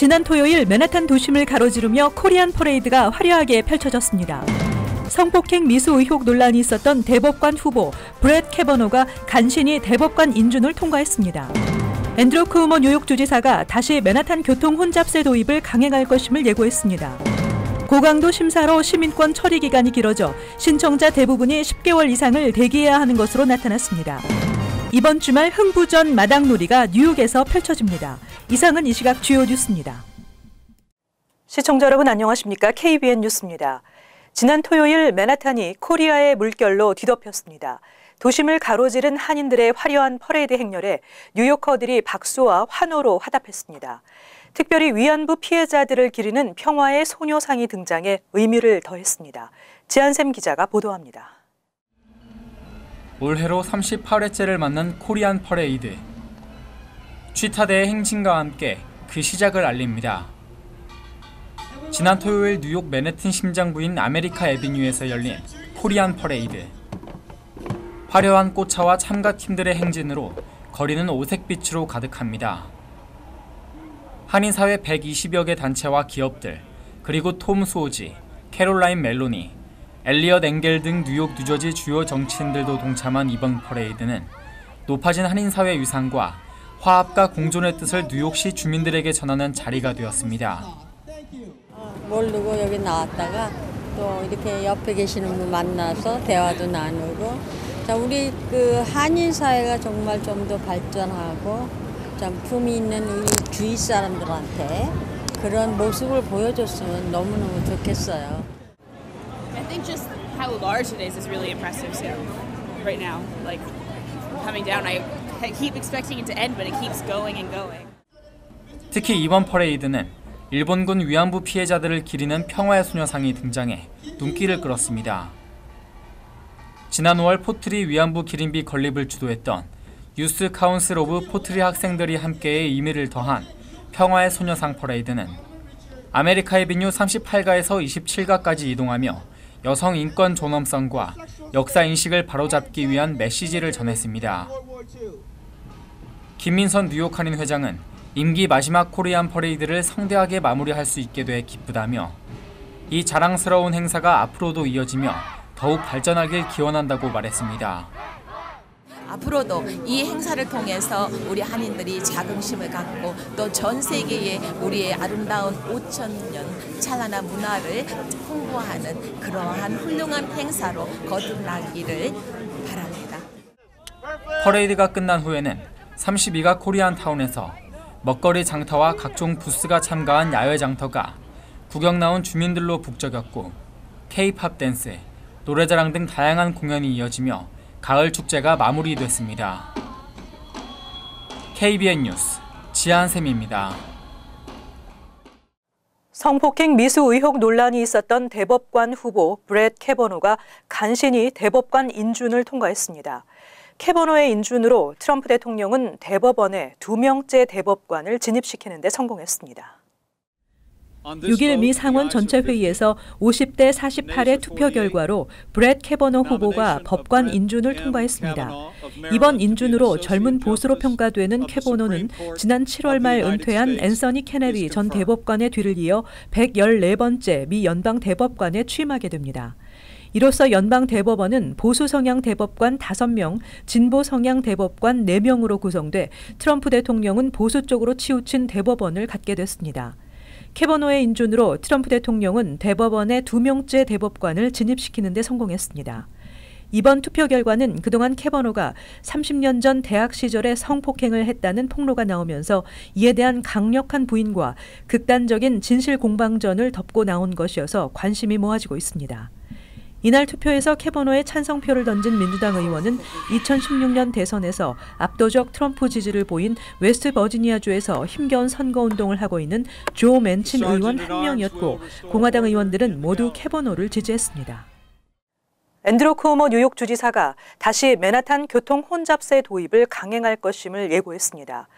지난 토요일 맨하탄 도심을 가로지르며 코리안 퍼레이드가 화려하게 펼쳐졌습니다. 성폭행 미수 의혹 논란이 있었던 대법관 후보 브렛 캐버노가 간신히 대법관 인준을 통과했습니다. 앤드루 쿠오모 뉴욕주지사가 다시 맨하탄 교통 혼잡세 도입을 강행할 것임을 예고했습니다. 고강도 심사로 시민권 처리 기간이 길어져 신청자 대부분이 10개월 이상을 대기해야 하는 것으로 나타났습니다. 이번 주말 흥부전 마당놀이가 뉴욕에서 펼쳐집니다. 이상은 이 시각 주요 뉴스입니다. 시청자 여러분 안녕하십니까? KBN 뉴스입니다. 지난 토요일 맨하탄이 코리아의 물결로 뒤덮였습니다. 도심을 가로지른 한인들의 화려한 퍼레이드 행렬에 뉴요커들이 박수와 환호로 화답했습니다. 특별히 위안부 피해자들을 기리는 평화의 소녀상이 등장해 의미를 더했습니다. 지한샘 기자가 보도합니다. 올해로 38회째를 맞는 코리안 퍼레이드. 취타대의 행진과 함께 그 시작을 알립니다. 지난 토요일 뉴욕 맨해튼 심장부인 아메리카 애비뉴에서 열린 코리안 퍼레이드. 화려한 꽃차와 참가팀들의 행진으로 거리는 오색빛으로 가득합니다. 한인사회 120여 개 단체와 기업들, 그리고 톰 수오지, 캐롤라인 멜로니, 엘리엇 앵겔 등 뉴욕, 뉴저지 주요 정치인들도 동참한 이번 퍼레이드는 높아진 한인사회 위상과 화합과 공존의 뜻을 뉴욕시 주민들에게 전하는 자리가 되었습니다. 모르고 여기 나왔다가 또 이렇게 옆에 계시는 분 만나서 대화도 나누고, 자, 우리 그 한인 사회가 정말 좀 더 발전하고 참 품이 있는 우리 주위 사람들한테 그런 모습을 보여줬으면 너무너무 좋겠어요. I think just how large it is really impressive too. Right now, like coming down, I keep expecting it to end, but it keeps going and going. 특히 이번 퍼레이드는 일본군 위안부 피해자들을 기리는 평화의 소녀상이 등장해 눈길을 끌었습니다. 지난 5월 포트리 위안부 기림비 건립을 주도했던 유스 카운슬 오브 포트리 학생들이 함께의 의미를 더한 평화의 소녀상 퍼레이드는 아메리카 애비뉴 38가에서 27가까지 이동하며 여성 인권 존엄성과 역사 인식을 바로잡기 위한 메시지를 전했습니다. 김민선 뉴욕 한인 회장은 임기 마지막 코리안 퍼레이드를 성대하게 마무리할 수 있게 돼 기쁘다며 이 자랑스러운 행사가 앞으로도 이어지며 더욱 발전하길 기원한다고 말했습니다. 앞으로도 이 행사를 통해서 우리 한인들이 자긍심을 갖고 또 전 세계에 우리의 아름다운 5,000년 찬란한 문화를 홍보하는 그러한 훌륭한 행사로 거듭나기를 바랍니다. 퍼레이드가 끝난 후에는 32가 코리안타운에서 먹거리 장터와 각종 부스가 참가한 야외 장터가 구경 나온 주민들로 북적였고 K-팝 댄스, 노래자랑 등 다양한 공연이 이어지며 가을 축제가 마무리됐습니다. KBN 뉴스 지한샘입니다. 성폭행 미수 의혹 논란이 있었던 대법관 후보 브렛 캐버노가 간신히 대법관 인준을 통과했습니다. 캐버노의 인준으로 트럼프 대통령은 대법원에 2명째 대법관을 진입시키는 데 성공했습니다. 6일 미 상원 전체 회의에서 50대 48의 투표 결과로 브렛 캐버노 후보가 법관 인준을 통과했습니다. 이번 인준으로 젊은 보수로 평가되는 캐버노는 지난 7월 말 은퇴한 앤서니 케네디 전 대법관의 뒤를 이어 114번째 미 연방 대법관에 취임하게 됩니다. 이로써 연방 대법원은 보수 성향 대법관 5명, 진보 성향 대법관 4명으로 구성돼 트럼프 대통령은 보수 쪽으로 치우친 대법원을 갖게 됐습니다. 캐버노의 인준으로 트럼프 대통령은 대법원에 2명째 대법관을 진입시키는 데 성공했습니다. 이번 투표 결과는 그동안 캐버노가 30년 전 대학 시절에 성폭행을 했다는 폭로가 나오면서 이에 대한 강력한 부인과 극단적인 진실 공방전을 덮고 나온 것이어서 관심이 모아지고 있습니다. 이날 투표에서 캐버노의 찬성표를 던진 민주당 의원은 2016년 대선에서 압도적 트럼프 지지를 보인 웨스트버지니아주에서 힘겨운 선거운동을 하고 있는 조 맨친 의원 1명이었고 공화당 의원들은 모두 캐버노를 지지했습니다. 앤드루 쿠오모 뉴욕 주지사가 다시 맨하탄 교통 혼잡세 도입을 강행할 것임을 예고했습니다.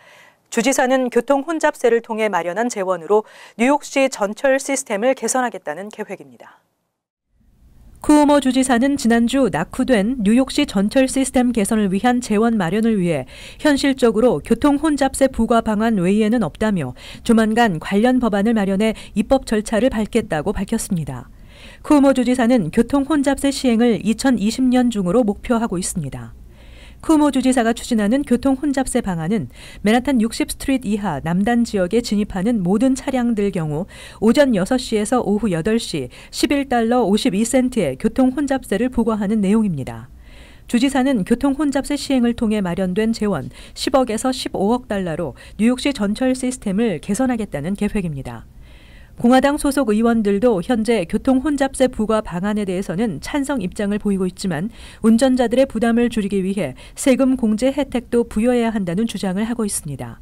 주지사는 교통 혼잡세를 통해 마련한 재원으로 뉴욕시 전철 시스템을 개선하겠다는 계획입니다. 쿠오모 주지사는 지난주 낙후된 뉴욕시 전철 시스템 개선을 위한 재원 마련을 위해 현실적으로 교통 혼잡세 부과 방안 외에는 없다며 조만간 관련 법안을 마련해 입법 절차를 밟겠다고 밝혔습니다. 쿠오모 주지사는 교통 혼잡세 시행을 2020년 중으로 목표하고 있습니다. 쿠오모 주지사가 추진하는 교통 혼잡세 방안은 맨하탄 60스트리트 이하 남단 지역에 진입하는 모든 차량들 경우 오전 6시에서 오후 8시 11달러 52센트의 교통 혼잡세를 부과하는 내용입니다. 주지사는 교통 혼잡세 시행을 통해 마련된 재원 10억에서 15억 달러로 뉴욕시 전철 시스템을 개선하겠다는 계획입니다. 공화당 소속 의원들도 현재 교통 혼잡세 부과 방안에 대해서는 찬성 입장을 보이고 있지만 운전자들의 부담을 줄이기 위해 세금 공제 혜택도 부여해야 한다는 주장을 하고 있습니다.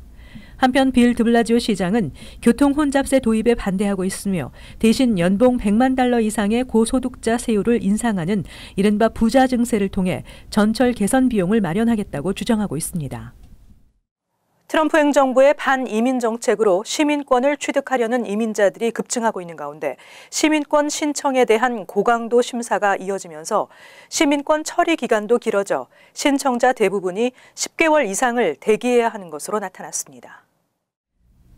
한편 빌 드블라지오 시장은 교통 혼잡세 도입에 반대하고 있으며 대신 연봉 100만 달러 이상의 고소득자 세율을 인상하는 이른바 부자 증세를 통해 전철 개선 비용을 마련하겠다고 주장하고 있습니다. 트럼프 행정부의 반이민 정책으로 시민권을 취득하려는 이민자들이 급증하고 있는 가운데 시민권 신청에 대한 고강도 심사가 이어지면서 시민권 처리 기간도 길어져 신청자 대부분이 10개월 이상을 대기해야 하는 것으로 나타났습니다.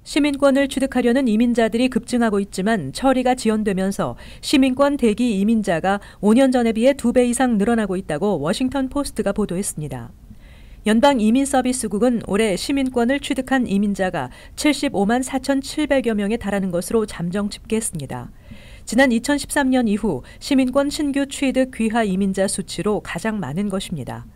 시민권을 취득하려는 이민자들이 급증하고 있지만 처리가 지연되면서 시민권 대기 이민자가 5년 전에 비해 2배 이상 늘어나고 있다고 워싱턴 포스트가 보도했습니다. 연방이민서비스국은 올해 시민권을 취득한 이민자가 75만 4,700여 명에 달하는 것으로 잠정 집계했습니다. 지난 2013년 이후 시민권 신규 취득 귀화 이민자 수치로 가장 많은 것입니다.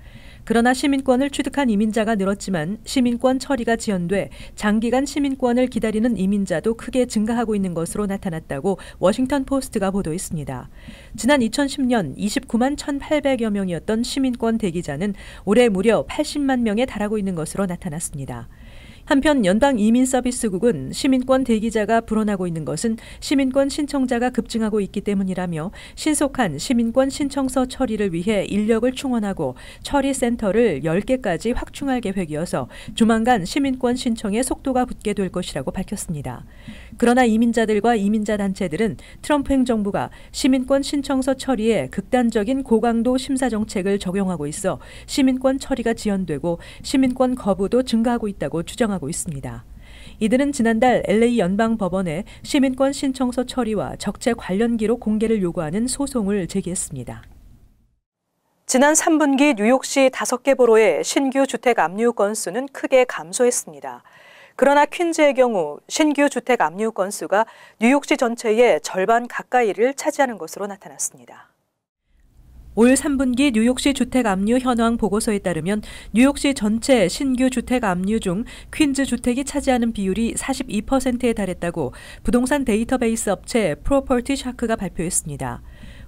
그러나 시민권을 취득한 이민자가 늘었지만 시민권 처리가 지연돼 장기간 시민권을 기다리는 이민자도 크게 증가하고 있는 것으로 나타났다고 워싱턴 포스트가 보도했습니다. 지난 2010년 29만 1,800여 명이었던 시민권 대기자는 올해 무려 80만 명에 달하고 있는 것으로 나타났습니다. 한편 연방이민서비스국은 시민권 대기자가 불어나고 있는 것은 시민권 신청자가 급증하고 있기 때문이라며 신속한 시민권 신청서 처리를 위해 인력을 충원하고 처리센터를 10개까지 확충할 계획이어서 조만간 시민권 신청에 속도가 붙게 될 것이라고 밝혔습니다. 그러나 이민자들과 이민자 단체들은 트럼프 행정부가 시민권 신청서 처리에 극단적인 고강도 심사 정책을 적용하고 있어 시민권 처리가 지연되고 시민권 거부도 증가하고 있다고 주장하고 있습니다. 이들은 지난달 LA 연방법원에 시민권 신청서 처리와 적재 관련 기록 공개를 요구하는 소송을 제기했습니다. 지난 3분기 뉴욕시 5개 보로의 신규 주택 압류 건수는 크게 감소했습니다. 그러나 퀸즈의 경우 신규 주택 압류 건수가 뉴욕시 전체의 절반 가까이를 차지하는 것으로 나타났습니다. 올 3분기 뉴욕시 주택 압류 현황 보고서에 따르면 뉴욕시 전체 신규 주택 압류 중 퀸즈 주택이 차지하는 비율이 42%에 달했다고 부동산 데이터베이스 업체 프로퍼티 샤크가 발표했습니다.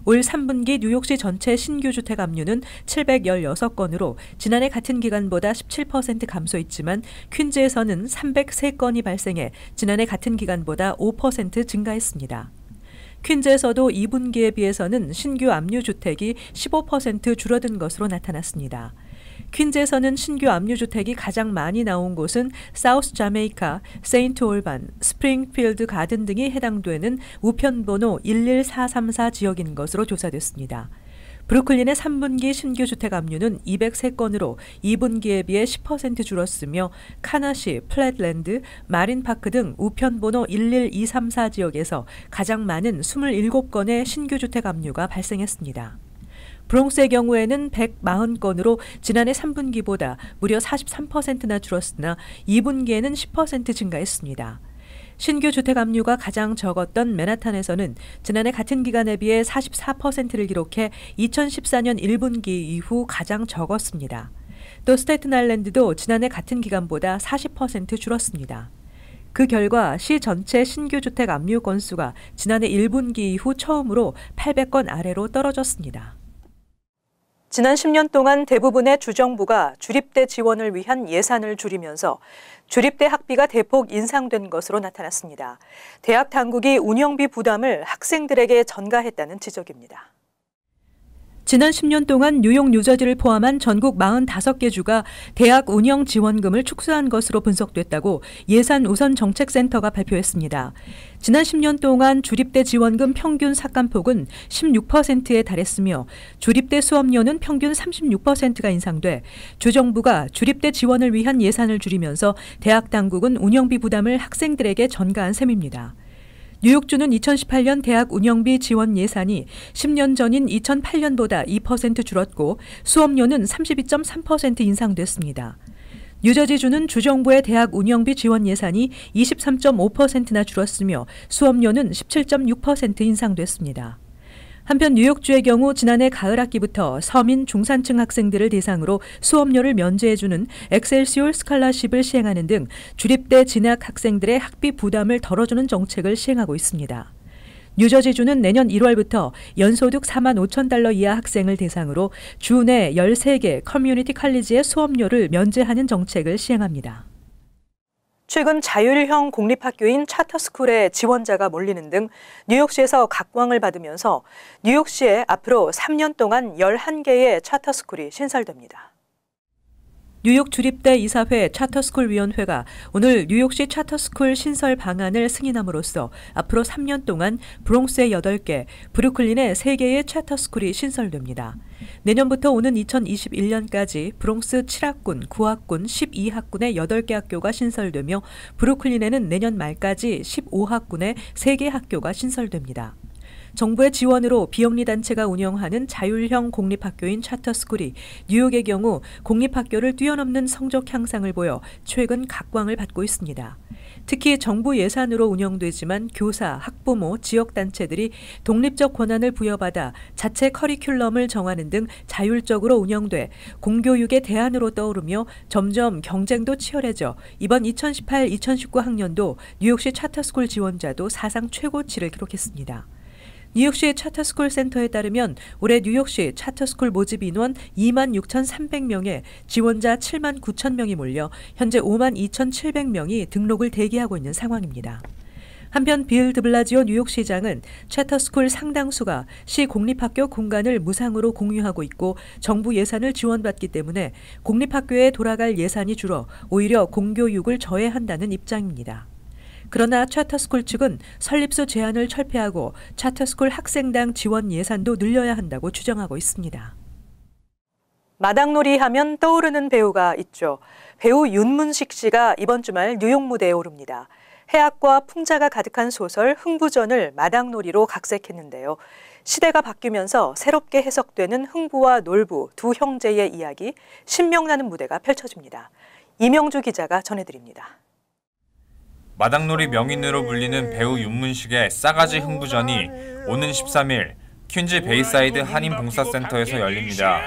올 3분기 뉴욕시 전체 신규 주택 압류는 716건으로 지난해 같은 기간보다 17% 감소했지만 퀸즈에서는 303건이 발생해 지난해 같은 기간보다 5% 증가했습니다. 퀸즈에서도 2분기에 비해서는 신규 압류 주택이 15% 줄어든 것으로 나타났습니다. 퀸즈에서는 신규 압류 주택이 가장 많이 나온 곳은 사우스 자메이카, 세인트 올반, 스프링필드 가든 등이 해당되는 우편번호 11434 지역인 것으로 조사됐습니다. 브루클린의 3분기 신규 주택 압류는 203건으로 2분기에 비해 10% 줄었으며 카나시, 플랫랜드, 마린파크 등 우편번호 11234 지역에서 가장 많은 27건의 신규 주택 압류가 발생했습니다. 브롱스의 경우에는 140건으로 지난해 3분기보다 무려 43%나 줄었으나 2분기에는 10% 증가했습니다. 신규 주택 압류가 가장 적었던 맨하탄에서는 지난해 같은 기간에 비해 44%를 기록해 2014년 1분기 이후 가장 적었습니다. 또 스테튼 아일랜드도 지난해 같은 기간보다 40% 줄었습니다. 그 결과 시 전체 신규 주택 압류 건수가 지난해 1분기 이후 처음으로 800건 아래로 떨어졌습니다. 지난 10년 동안 대부분의 주정부가 주립대 지원을 위한 예산을 줄이면서 주립대 학비가 대폭 인상된 것으로 나타났습니다. 대학 당국이 운영비 부담을 학생들에게 전가했다는 지적입니다. 지난 10년 동안 뉴욕, 뉴저지를 포함한 전국 45개 주가 대학 운영 지원금을 축소한 것으로 분석됐다고 예산우선정책센터가 발표했습니다. 지난 10년 동안 주립대 지원금 평균 삭감폭은 16%에 달했으며 주립대 수업료는 평균 36%가 인상돼 주정부가 주립대 지원을 위한 예산을 줄이면서 대학 당국은 운영비 부담을 학생들에게 전가한 셈입니다. 뉴욕주는 2018년 대학 운영비 지원 예산이 10년 전인 2008년보다 2% 줄었고 수업료는 32.3% 인상됐습니다. 뉴저지주는 주정부의 대학 운영비 지원 예산이 23.5%나 줄었으며 수업료는 17.6% 인상됐습니다. 한편 뉴욕주의 경우 지난해 가을 학기부터 서민 중산층 학생들을 대상으로 수업료를 면제해주는 엑셀시올 스칼라십을 시행하는 등 주립대 진학 학생들의 학비 부담을 덜어주는 정책을 시행하고 있습니다. 뉴저지주는 내년 1월부터 연소득 4만 5천 달러 이하 학생을 대상으로 주 내 13개 커뮤니티 칼리지의 수업료를 면제하는 정책을 시행합니다. 최근 자율형 공립학교인 차터스쿨에 지원자가 몰리는 등 뉴욕시에서 각광을 받으면서 뉴욕시에 앞으로 3년 동안 11개의 차터스쿨이 신설됩니다. 뉴욕 주립대 이사회 차터스쿨 위원회가 오늘 뉴욕시 차터스쿨 신설 방안을 승인함으로써 앞으로 3년 동안 브롱스의 8개, 브루클린의 3개의 차터스쿨이 신설됩니다. 내년부터 오는 2021년까지 브롱스 7학군, 9학군, 12학군의 8개 학교가 신설되며 브루클린에는 내년 말까지 15학군의 3개 학교가 신설됩니다. 정부의 지원으로 비영리 단체가 운영하는 자율형 공립학교인 차터스쿨이 뉴욕의 경우 공립학교를 뛰어넘는 성적 향상을 보여 최근 각광을 받고 있습니다. 특히 정부 예산으로 운영되지만 교사, 학부모, 지역단체들이 독립적 권한을 부여받아 자체 커리큘럼을 정하는 등 자율적으로 운영돼 공교육의 대안으로 떠오르며 점점 경쟁도 치열해져 이번 2018-2019 학년도 뉴욕시 차터스쿨 지원자도 사상 최고치를 기록했습니다. 뉴욕시 차터스쿨 센터에 따르면 올해 뉴욕시 차터스쿨 모집 인원 2만 6,300명에 지원자 7만 9천 명이 몰려 현재 5만 2,700명이 등록을 대기하고 있는 상황입니다. 한편 빌 드블라지오 뉴욕시장은 차터스쿨 상당수가 시 공립학교 공간을 무상으로 공유하고 있고 정부 예산을 지원받기 때문에 공립학교에 돌아갈 예산이 줄어 오히려 공교육을 저해한다는 입장입니다. 그러나 차터스쿨 측은 설립수 제한을 철폐하고 차터스쿨 학생당 지원 예산도 늘려야 한다고 주장하고 있습니다. 마당놀이 하면 떠오르는 배우가 있죠. 배우 윤문식 씨가 이번 주말 뉴욕 무대에 오릅니다. 해악과 풍자가 가득한 소설 흥부전을 마당놀이로 각색했는데요. 시대가 바뀌면서 새롭게 해석되는 흥부와 놀부 두 형제의 이야기, 신명나는 무대가 펼쳐집니다. 이명주 기자가 전해드립니다. 마당놀이 명인으로 불리는 배우 윤문식의 싸가지 흥부전이 오는 13일 퀸즈 베이사이드 한인봉사센터에서 열립니다.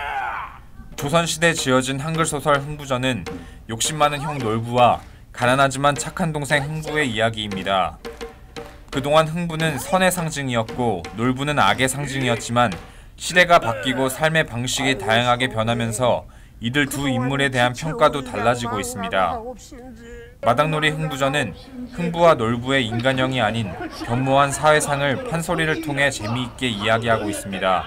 조선시대 지어진 한글소설 흥부전은 욕심 많은 형 놀부와 가난하지만 착한 동생 흥부의 이야기입니다. 그동안 흥부는 선의 상징이었고 놀부는 악의 상징이었지만 시대가 바뀌고 삶의 방식이 다양하게 변하면서 이들 두 인물에 대한 평가도 달라지고 있습니다. 마당놀이 흥부전은 흥부와 놀부의 인간형이 아닌 변모한 사회상을 판소리를 통해 재미있게 이야기하고 있습니다.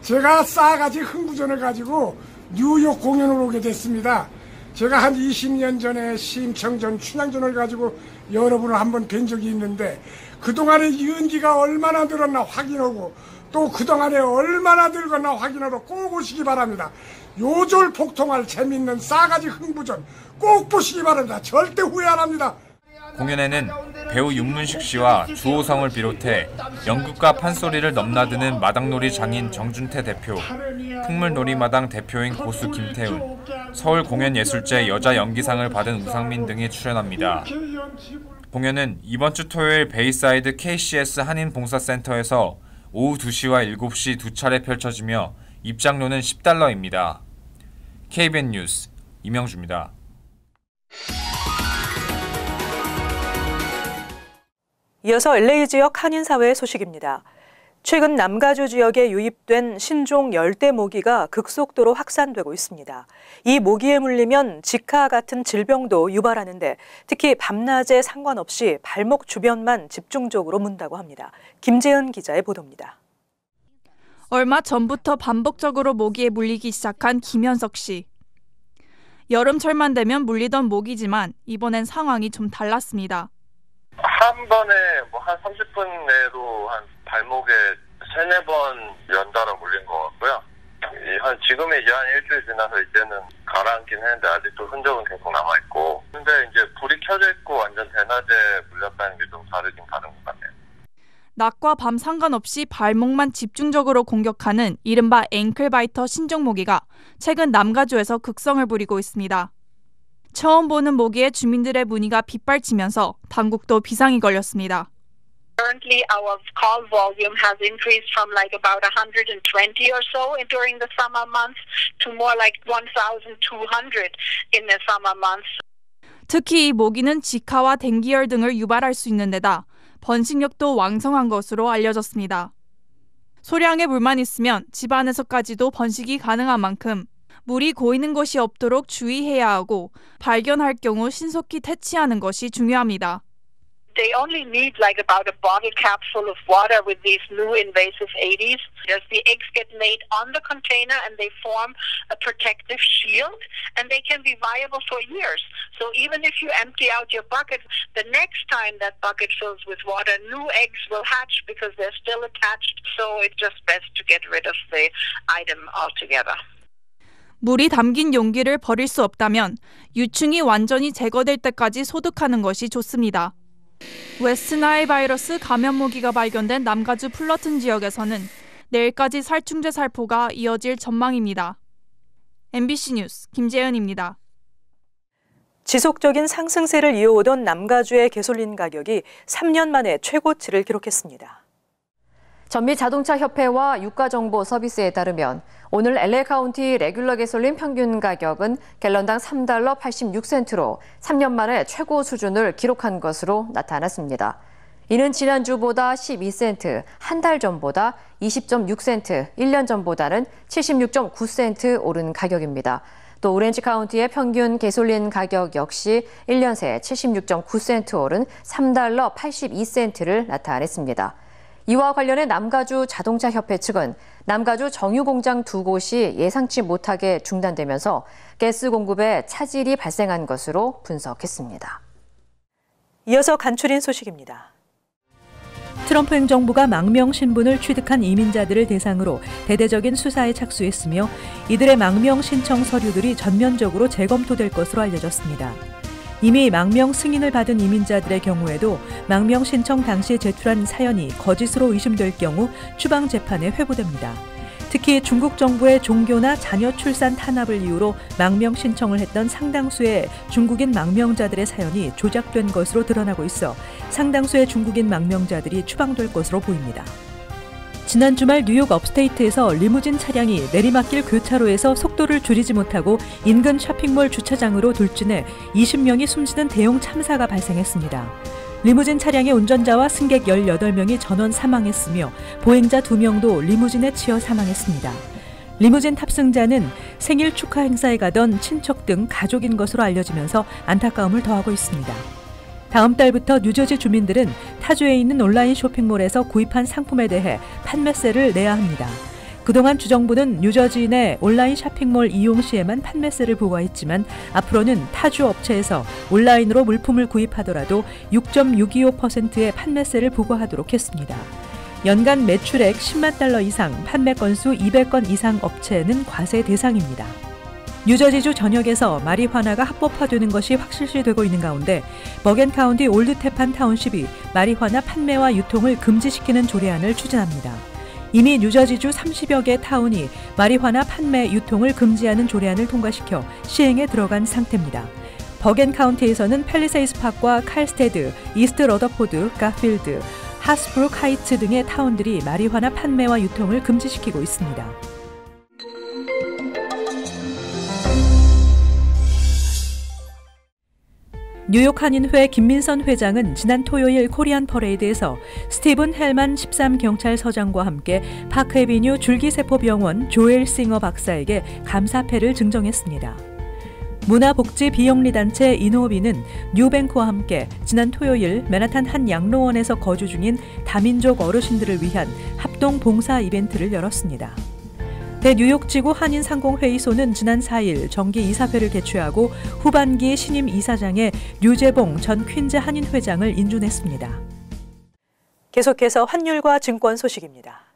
제가 싸가지 흥부전을 가지고 뉴욕 공연을 오게 됐습니다. 제가 한 20년 전에 심청전, 춘향전을 가지고 여러분을 한번 뵌 적이 있는데 그동안의 연기가 얼마나 늘었나 확인하고 또 그동안에 얼마나 늙었나 확인하러 꼭 오시기 바랍니다. 요졸폭통할 재밌는 싸가지 흥부전 꼭 보시기 바랍니다. 절대 후회 안 합니다. 공연에는 배우 윤문식 씨와 주호성을 비롯해 연극과 판소리를 넘나드는 마당놀이 장인 정준태 대표, 풍물놀이마당 대표인 고수 김태훈, 서울공연예술제 여자연기상을 받은 우상민 등이 출연합니다. 공연은 이번 주 토요일 베이사이드 KCS 한인봉사센터에서 오후 2시와 7시 두 차례 펼쳐지며 입장료는 $10입니다. KBN 뉴스 이명주입니다. 이어서 LA 지역 한인사회 소식입니다. 최근 남가주 지역에 유입된 신종 열대 모기가 급속도로 확산되고 있습니다. 이 모기에 물리면 지카 같은 질병도 유발하는데 특히 밤낮에 상관없이 발목 주변만 집중적으로 문다고 합니다. 김재은 기자의 보도입니다. 얼마 전부터 반복적으로 모기에 물리기 시작한 김현석 씨. 여름철만 되면 물리던 모기지만 이번엔 상황이 좀 달랐습니다. 한 번에 한 30분 내로 한 발목에 3-4번 연달아 물린 것 같고요. 지금이 이제 한 일주일 지나서 이제는 가라앉긴 했는데 아직도 흔적은 계속 남아있고. 근데 이제 불이 켜져 있고 완전 대낮에 물렸다는 게 좀 다르긴 다른 것 같네요. 낮과 밤 상관없이 발목만 집중적으로 공격하는 이른바 앵클바이터 신종 모기가 최근 남가주에서 극성을 부리고 있습니다. 처음 보는 모기에 주민들의 문의가 빗발치면서 당국도 비상이 걸렸습니다. Currently, our call volume has increased from like about 120 or so during the summer months to more like 1,200 in the summer months. 특히 이 모기는 지카와 댕기열 등을 유발할 수 있는 데다 번식력도 왕성한 것으로 알려졌습니다. 소량의 물만 있으면 집안에서까지도 번식이 가능한 만큼 물이 고이는 것이 없도록 주의해야 하고 발견할 경우 신속히 퇴치하는 것이 중요합니다. They only need like about a bottle cap full of water with these new invasive Aedes. Just the eggs get laid on the container and they form a protective shield and they can be viable for years. So even if you empty out your bucket, the next time that bucket fills with water, new eggs will hatch because they're still attached. So it's just best to get rid of the item altogether. 물이 담긴 용기를 버릴 수 없다면 유충이 완전히 제거될 때까지 소독하는 것이 좋습니다. 웨스트나일 바이러스 감염 모기가 발견된 남가주 플러튼 지역에서는 내일까지 살충제 살포가 이어질 전망입니다. MBC 뉴스 김재은입니다. 지속적인 상승세를 이어오던 남가주의 개솔린 가격이 3년 만에 최고치를 기록했습니다. 전미 자동차 협회와 유가정보 서비스에 따르면 오늘 LA 카운티 레귤러 가솔린 평균 가격은 갤런당 $3.86로 3년 만에 최고 수준을 기록한 것으로 나타났습니다. 이는 지난주보다 12센트, 한 달 전보다 20.6센트, 1년 전보다는 76.9센트 오른 가격입니다. 또 오렌지 카운티의 평균 가솔린 가격 역시 1년 새 76.9센트 오른 $3.82를 나타냈습니다. 이와 관련해 남가주 자동차 협회 측은 남가주 정유 공장 2곳이 예상치 못하게 중단되면서 가스 공급에 차질이 발생한 것으로 분석했습니다. 이어서 간추린 소식입니다. 트럼프 행정부가 망명 신분을 취득한 이민자들을 대상으로 대대적인 수사에 착수했으며 이들의 망명 신청 서류들이 전면적으로 재검토될 것으로 알려졌습니다. 이미 망명 승인을 받은 이민자들의 경우에도 망명 신청 당시 제출한 사연이 거짓으로 의심될 경우 추방 재판에 회부됩니다. 특히 중국 정부의 종교나 자녀 출산 탄압을 이유로 망명 신청을 했던 상당수의 중국인 망명자들의 사연이 조작된 것으로 드러나고 있어 상당수의 중국인 망명자들이 추방될 것으로 보입니다. 지난 주말 뉴욕 업스테이트에서 리무진 차량이 내리막길 교차로에서 속도를 줄이지 못하고 인근 쇼핑몰 주차장으로 돌진해 20명이 숨지는 대형 참사가 발생했습니다. 리무진 차량의 운전자와 승객 18명이 전원 사망했으며 보행자 2명도 리무진에 치여 사망했습니다. 리무진 탑승자는 생일 축하 행사에 가던 친척 등 가족인 것으로 알려지면서 안타까움을 더하고 있습니다. 다음 달부터 뉴저지 주민들은 타주에 있는 온라인 쇼핑몰에서 구입한 상품에 대해 판매세를 내야 합니다. 그동안 주정부는 뉴저지 내 온라인 쇼핑몰 이용 시에만 판매세를 부과했지만 앞으로는 타주 업체에서 온라인으로 물품을 구입하더라도 6.625%의 판매세를 부과하도록 했습니다. 연간 매출액 $10만 달러 이상, 판매 건수 200건 이상 업체는 과세 대상입니다. 뉴저지주 전역에서 마리화나가 합법화되는 것이 확실시되고 있는 가운데 버겐 카운티 올드테판 타운십이 마리화나 판매와 유통을 금지시키는 조례안을 추진합니다. 이미 뉴저지주 30여 개 타운이 마리화나 판매, 유통을 금지하는 조례안을 통과시켜 시행에 들어간 상태입니다. 버겐 카운티에서는 팰리세이스 파크와 칼스테드, 이스트 러더포드, 가필드, 하스브룩 하이츠 등의 타운들이 마리화나 판매와 유통을 금지시키고 있습니다. 뉴욕 한인회 김민선 회장은 지난 토요일 코리안 퍼레이드에서 스티븐 헬만 13경찰서장과 함께 파크애비뉴 줄기세포병원 조엘 싱어 박사에게 감사패를 증정했습니다. 문화복지 비영리단체 이노비는 뉴뱅크와 함께 지난 토요일 맨하탄 한 양로원에서 거주 중인 다민족 어르신들을 위한 합동 봉사 이벤트를 열었습니다. 대뉴욕지구 한인상공회의소는 지난 4일 정기 이사회를 개최하고 후반기 신임 이사장에 류재봉 전 퀸즈 한인회장을 인준했습니다. 계속해서 환율과 증권 소식입니다.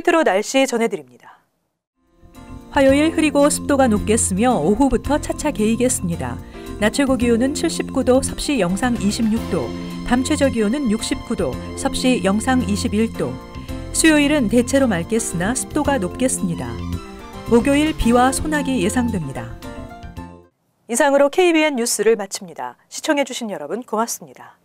끝으로 날씨 전해드립니다. 화요일 흐리고 습도가 높겠으며 오후부터 차차 개이겠습니다. 낮 최고 기온은 79도, 섭씨 영상 26도, 밤 최저 기온은 69도, 섭씨 영상 21도. 수요일은 대체로 맑겠으나 습도가 높겠습니다. 목요일 비와 소나기 예상됩니다. 이상으로 KBN 뉴스를 마칩니다. 시청해주신 여러분 고맙습니다.